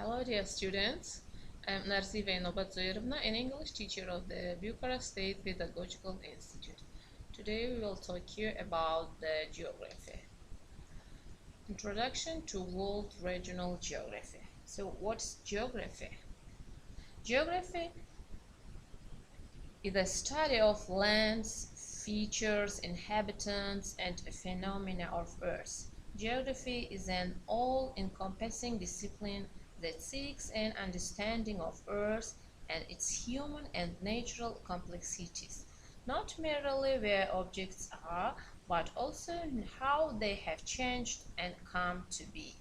Hello dear students, I'm Narziyeva Inobat, an English teacher of the Bucharest State Pedagogical Institute. Today we will talk here about the geography. Introduction to World Regional Geography. So what's geography? Geography is the study of lands, features, inhabitants, and phenomena of Earth. Geography is an all-encompassing discipline that seeks an understanding of Earth and its human and natural complexities, not merely where objects are, but also in how they have changed and come to be.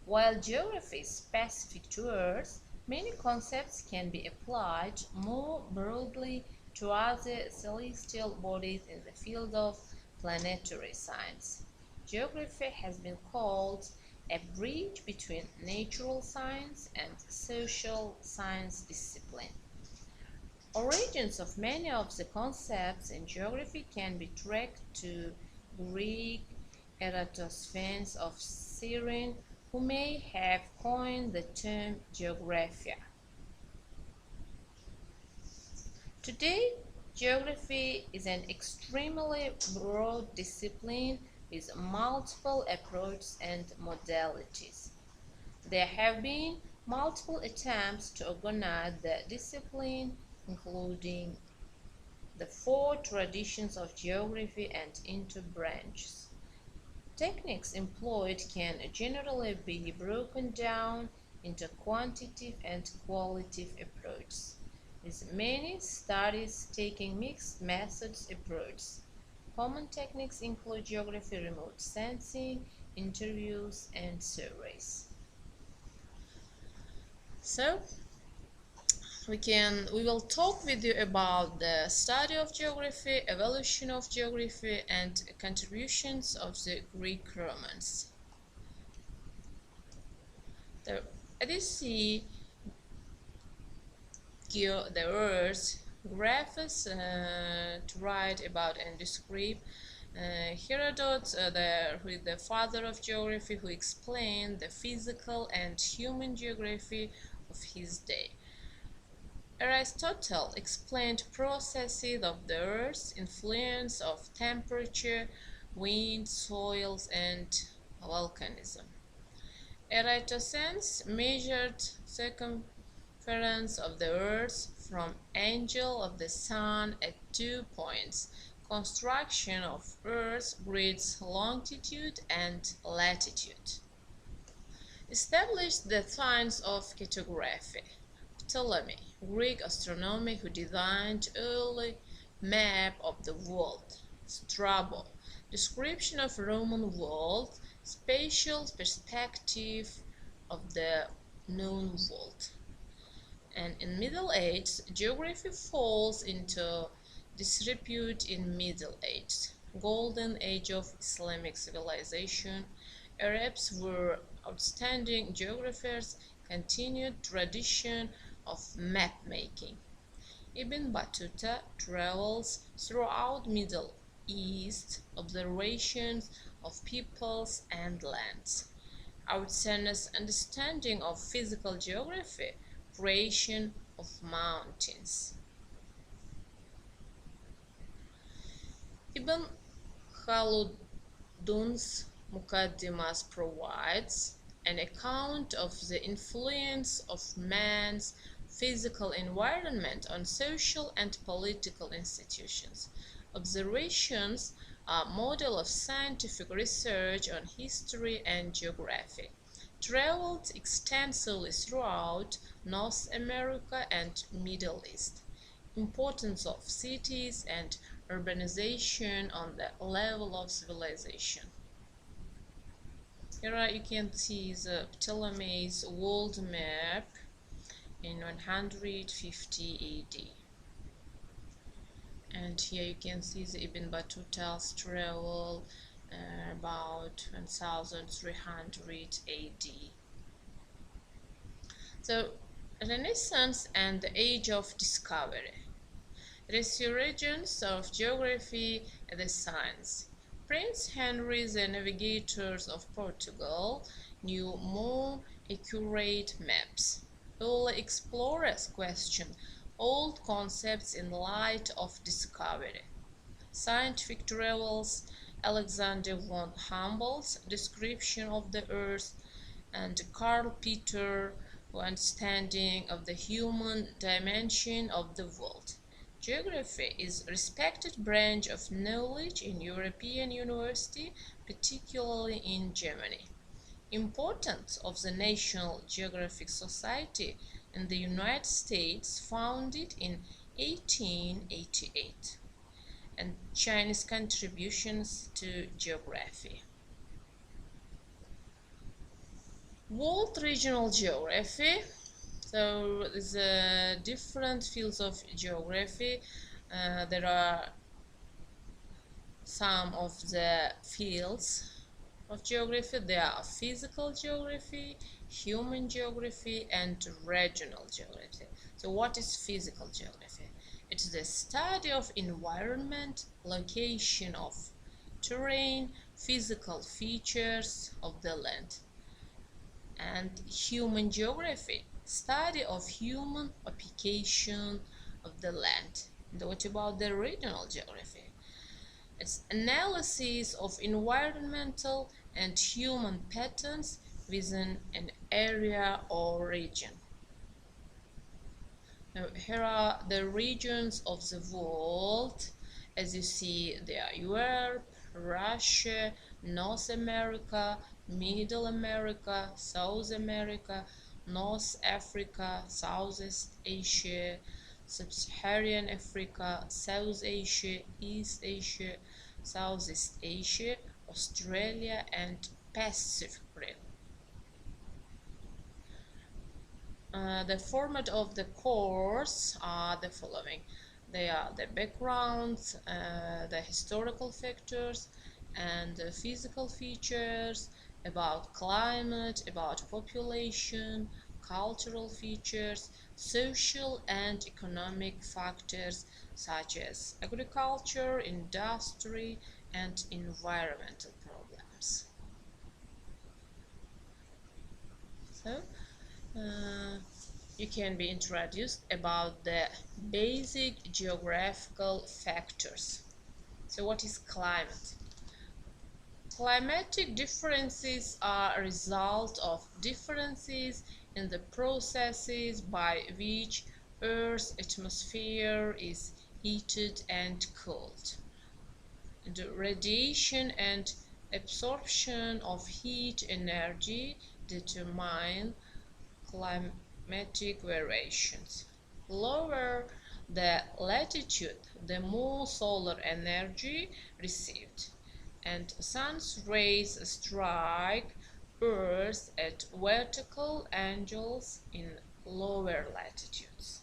While geography is specific to Earth, many concepts can be applied more broadly to other celestial bodies in the field of planetary science. Geography has been called a bridge between natural science and social science discipline. Origins of many of the concepts in geography can be tracked to Greek Eratosthenes of Cyrene, who may have coined the term geographia. Today, geography is an extremely broad discipline with multiple approaches and modalities. There have been multiple attempts to organize the discipline, including the four traditions of geography and into branches. Techniques employed can generally be broken down into quantitative and qualitative approaches, with many studies taking mixed methods approaches. Common techniques include geography remote sensing, interviews, and surveys. So, we will talk with you about the study of geography, evolution of geography, and contributions of the Greek Romans. As you see, the words graphs to write about and describe. Herodotus, the father of geography, who explained the physical and human geography of his day. Aristotle explained processes of the earth, influence of temperature, wind, soils, and volcanism. Eratosthenes measured circumference of the earth from angle of the sun at 2 points. Construction of earth grids longitude and latitude. Established the science of cartography. Ptolemy, Greek astronomer who designed early map of the world. Strabo, description of Roman world, spatial perspective of the known world. And in Middle Age, geography falls into disrepute in Middle Age. Golden Age of Islamic civilization. Arabs were outstanding geographers, continued tradition of map-making. Ibn Battuta travels throughout Middle East, observations of peoples and lands. Avicenna's understanding of physical geography, creation of mountains. Ibn Khaldun's Muqaddimas provides an account of the influence of man's physical environment on social and political institutions. Observations are model of scientific research on history and geography. Traveled extensively throughout North America and Middle East. Importance of cities and urbanization on the level of civilization. Here you can see the Ptolemy's world map in 150 AD. And here you can see the Ibn Battuta's travel about 1300 AD. So, Renaissance and the Age of Discovery. Resurgence of geography and the science. Prince Henry, the navigator of Portugal, new, more accurate maps. Early explorers questioned old concepts in light of discovery. Scientific travels, Alexander von Humboldt's description of the Earth, and Karl Peter's understanding of the human dimension of the world. Geography is a respected branch of knowledge in European universities, particularly in Germany. Importance of the National Geographic Society in the United States, founded in 1888, and Chinese contributions to geography. World regional geography. So the different fields of geography. There are some of the fields of geography. There are physical geography, human geography, and regional geography. So what is physical geography? It's the study of environment, location of terrain, physical features of the land. And human geography, study of human occupation of the land. And what about the regional geography? It's analysis of environmental and human patterns within an area or region. Now, here are the regions of the world. As you see, they are Europe, Russia, North America, Middle America, South America, North Africa, Southeast Asia, Sub-Saharan Africa, South Asia, East Asia, Southeast Asia, Australia, and Pacific Rim. The format of the course are the following. They are the backgrounds, the historical factors, and the physical features, about climate, about population, cultural features, social and economic factors such as agriculture, industry, and environmental problems. So, you can be introduced about the basic geographical factors. So what is climate? Climatic differences are a result of differences in the processes by which Earth's atmosphere is heated and cooled. The radiation and absorption of heat energy determine climatic variations. Lower the latitude, the more solar energy received, and sun's rays strike Earth at vertical angles in lower latitudes.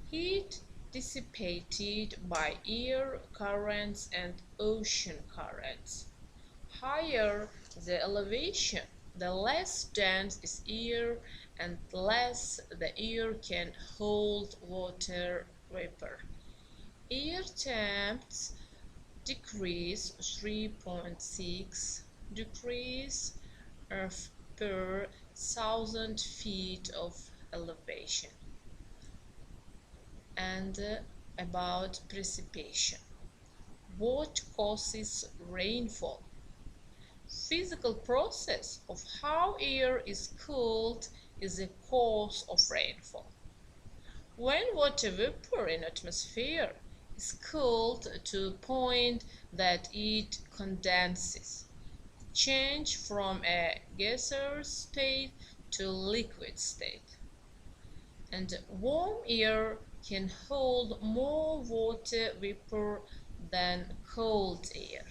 Heat dissipated by air currents and ocean currents. Higher the elevation, the less dense is air and less the air can hold water vapor. Air temps decrease 3.6 degrees per 1,000 feet of elevation. And about precipitation. What causes rainfall? Physical process of how air is cooled is the cause of rainfall. When water vapor in atmosphere is cooled to a point that it condenses, change from a gaseous state to liquid state. And warm air can hold more water vapor than cold air.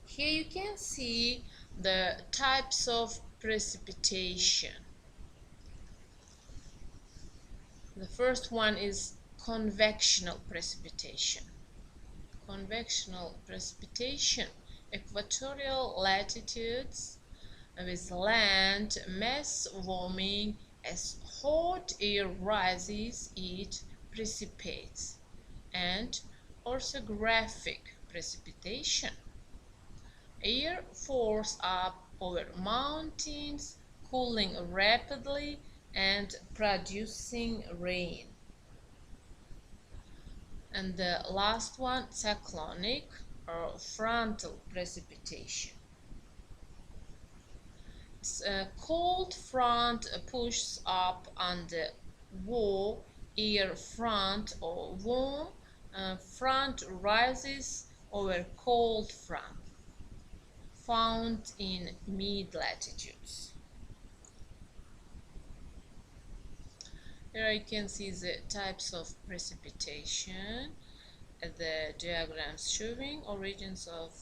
Here you can see the types of precipitation. The first one is convectional precipitation. Convectional precipitation, equatorial latitudes with land mass warming. As hot air rises, it precipitates. And orographic precipitation. Air forces up over mountains, cooling rapidly and producing rain. And the last one, cyclonic or frontal precipitation. A cold front pushes up on the warm air front or warm front rises over cold front, found in mid-latitudes. Here you can see the types of precipitation, the diagrams showing origins of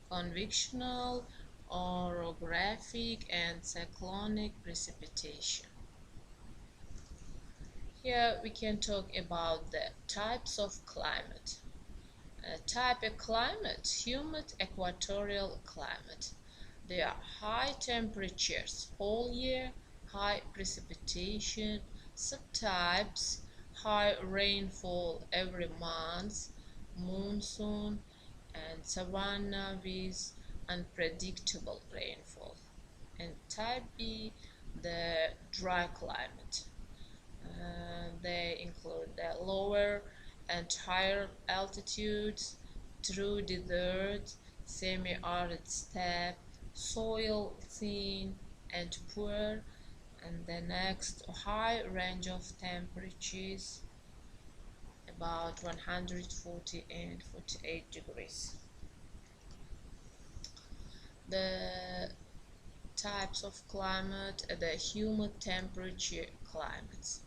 convectional, orographic, and cyclonic precipitation. Here we can talk about the types of climate. Type of climate, humid equatorial climate. There are high temperatures all year, high precipitation. Subtypes, high rainfall every month, monsoon, and savanna with unpredictable rainfall. And type B, the dry climate. They include the lower and higher altitudes, true desert, semi-arid steppe, soil thin and poor, and the next high range of temperatures about 140 and 48 degrees. The types of climate, the humid temperature climates,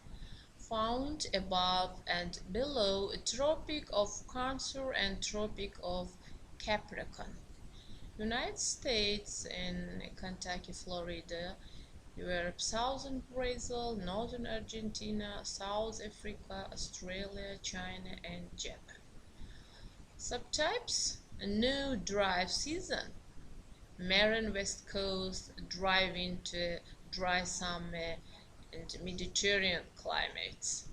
found above and below Tropic of Cancer and Tropic of Capricorn. United States in Kentucky, Florida, Europe, southern Brazil, northern Argentina, South Africa, Australia, China, and Japan. Subtypes: no dry season, Marine West Coast, dry winter, dry summer, and Mediterranean climates.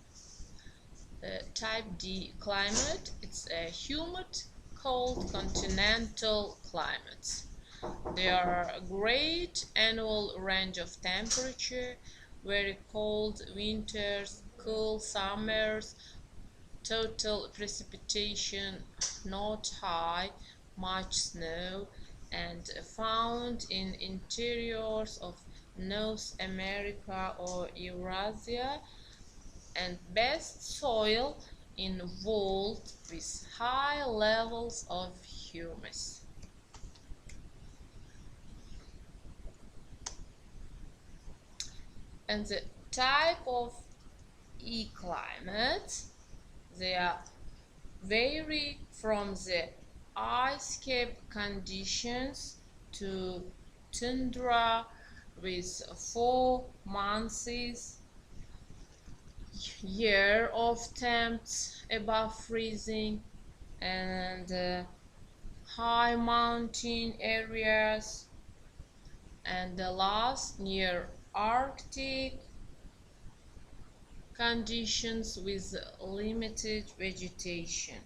Type D climate, it's a humid, cold continental climate. There are a great annual range of temperature, very cold winters, cool summers, total precipitation not high, much snow, and found in interiors of North America or Eurasia, and best soil involved with high levels of humus. And the type of E climate, they vary from the ice cap conditions to tundra with 4 months year of temps above freezing, and high mountain areas, and the last near Arctic conditions with limited vegetation.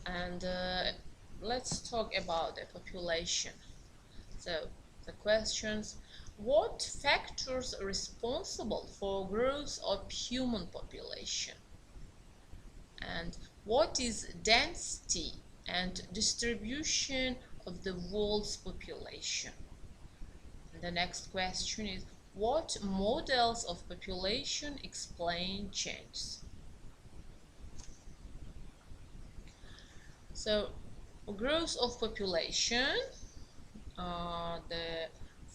And let's talk about the population. So the questions: what factors are responsible for growth of human population? And what is density and distribution of the world's population? And the next question is: what models of population explain change? So, growth of population are the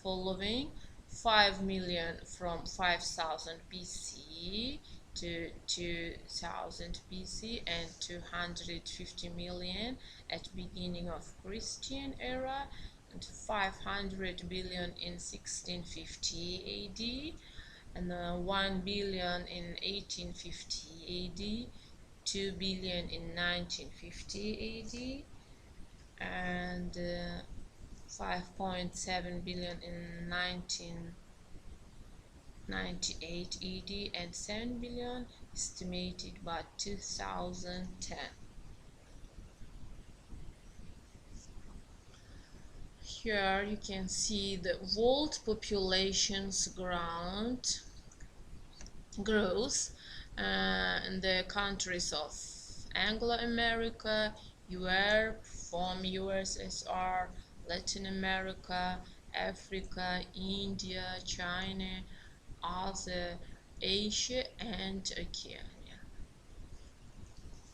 following: 5 million from 5000 BC to 2000 BC, and 250 million at beginning of Christian era, and 500 billion in 1650 AD, and 1 billion in 1850 AD, 2 billion in 1950 AD, and 5.7 billion in 1998 AD, and 7 billion estimated by 2010. here you can see the world population's growth in the countries of Anglo-America, Europe, former USSR, Latin America, Africa, India, China, Asia, Asia, and Oceania.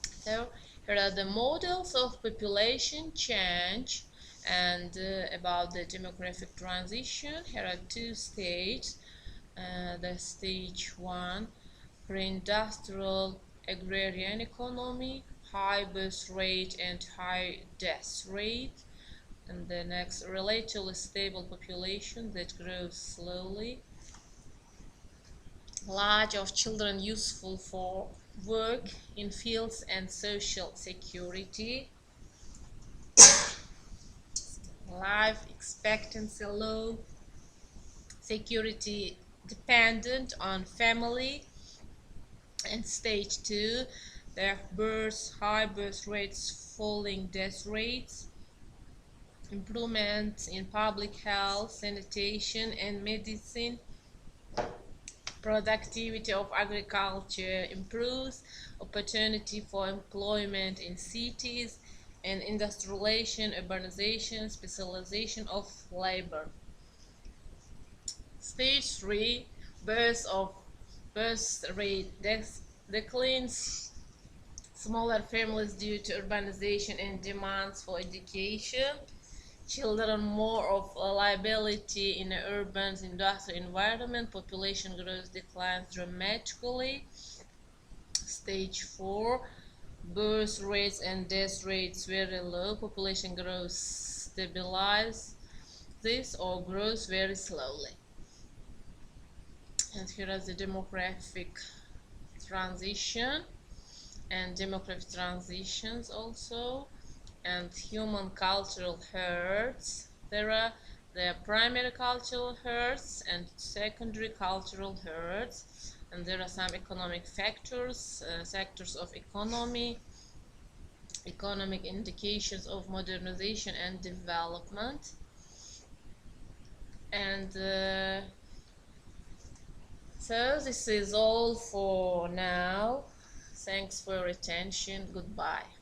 So here are the models of population change and about the demographic transition. Here are two stages. The stage 1, pre-industrial agrarian economy, high birth rate and high death rate. And the next, relatively stable population that grows slowly. Large of children useful for work in fields and social security. Life expectancy low. Security dependent on family. And stage 2, their high birth rates, falling death rates. Improvements in public health, sanitation and medicine. Productivity of agriculture improves, opportunity for employment in cities, and industrialization, urbanization, specialization of labor. Stage 3, birth rate declines, smaller families due to urbanization and demands for education. Children more of a liability in an urban industrial environment. Population growth declines dramatically. Stage 4, birth rates and death rates very low. Population growth stabilizes this or grows very slowly. And here is the demographic transition and demographic transitions also. And human cultural herds. There are the primary cultural herds and secondary cultural herds, and there are some economic factors, sectors of economy, economic indications of modernization and development. And so this is all for now. Thanks for your attention. Goodbye.